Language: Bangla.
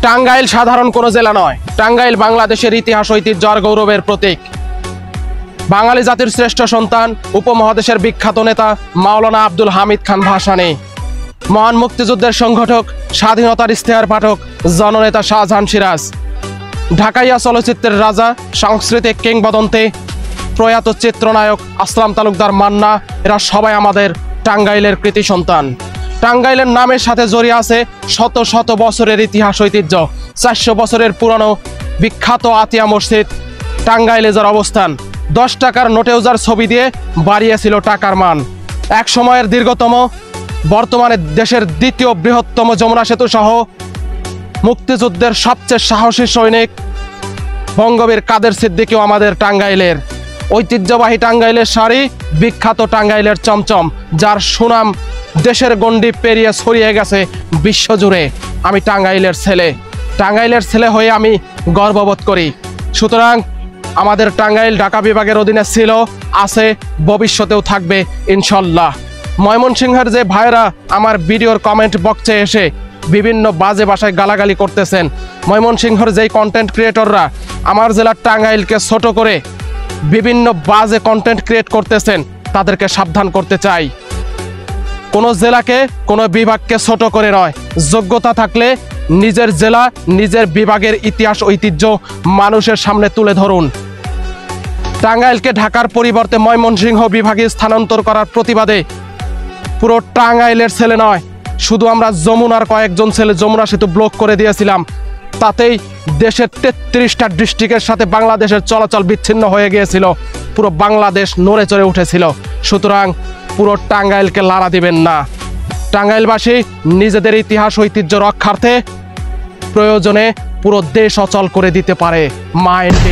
টাঙ্গাইল সাধারণ কোনো জেলা নয়। টাঙ্গাইল বাংলাদেশের ইতিহাস, ঐতিহ্য আর গৌরবের প্রতীক। বাঙালি জাতির শ্রেষ্ঠ সন্তান, উপমহাদেশের বিখ্যাত নেতা মাওলানা আব্দুল হামিদ খান ভাসানী, মহান মুক্তিযুদ্ধের সংগঠক, স্বাধীনতার ইশতেহার পাঠক জননেতা শাহজাহান সিরাজ, ঢাকাইয়া চলচ্চিত্রের রাজা, সাংস্কৃতিক কিংবদন্তি প্রয়াত চিত্রনায়ক আসলাম তালুকদার মান্না, এরা সবাই আমাদের টাঙ্গাইলের কৃতি সন্তান। টাঙ্গাইলের নামের সাথে জড়িয়ে আছে শত শত বছরের ইতিহাস, ঐতিহ্য। 400 বছরের পুরনো বিখ্যাত আতিয়া মসজিদ টাঙ্গাইলে যার অবস্থান, 10 টাকার নোটেও যার ছবি দিয়ে বাড়িয়েছিল টাকার মান। এক সময়ের দীর্ঘতম, বর্তমানে দেশের দ্বিতীয় বৃহত্তম যমুনা সেতু সহ মুক্তিযুদ্ধের সবচেয়ে সাহসী সৈনিক বঙ্গবীর কাদের সিদ্দিকীও আমাদের টাঙ্গাইলের। ঐতিহ্যবাহী টাঙ্গাইলের শাড়ি, বিখ্যাত টাঙ্গাইলের চমচম, যার সুনাম দেশের গণ্ডি পেরিয়ে ছড়িয়ে গেছে বিশ্বজুড়ে। আমি টাঙ্গাইলের ছেলে, টাঙ্গাইলের ছেলে হয়ে আমি গর্ববোধ করি। সুতরাং আমাদের টাঙ্গাইল ঢাকা বিভাগের অধীনে ছিল, আছে, ভবিষ্যতেও থাকবে ইনশাল্লাহ। ময়মনসিংহের যে ভাইরা আমার ভিডিওর কমেন্ট বক্সে এসে বিভিন্ন বাজে ভাষায় গালাগালি করতেছেন, ময়মনসিংহের যেই কন্টেন্ট ক্রিয়েটররা আমার জেলার টাঙ্গাইলকে ছোট করে বিভিন্ন বাজে কন্টেন্ট ক্রিয়েট করতেছেন, তাদেরকে সাবধান করতে চাই। কোনো জেলাকে, কোনো বিভাগকে ছোট করে নয়, যোগ্যতা থাকলে নিজের জেলা, নিজের বিভাগের ইতিহাস, ঐতিহ্য মানুষের সামনে তুলে ধরুন। টাঙ্গাইলকে ঢাকার পরিবর্তে ময়মনসিংহ বিভাগে স্থানান্তর করার প্রতিবাদে পুরো টাঙ্গাইলের ছেলে নয়, শুধু আমরা যমুনার কয়েকজন ছেলে যমুনা সেতু ব্লক করে দিয়েছিলাম, তাতেই দেশের 33টা ডিস্ট্রিক্টের সাথে বাংলাদেশের চলাচল বিচ্ছিন্ন হয়ে গিয়েছিল, পুরো বাংলাদেশ নড়ে চড়ে উঠেছিল। সুতরাং পুরো টাঙ্গাইলকে লাড়া দিবেন না। টাঙ্গাইলবাসী নিজেদের ইতিহাস, ঐতিহ্য রক্ষার্থে প্রয়োজনে পুরো দেশ অচল করে দিতে পারে। মাইন্ড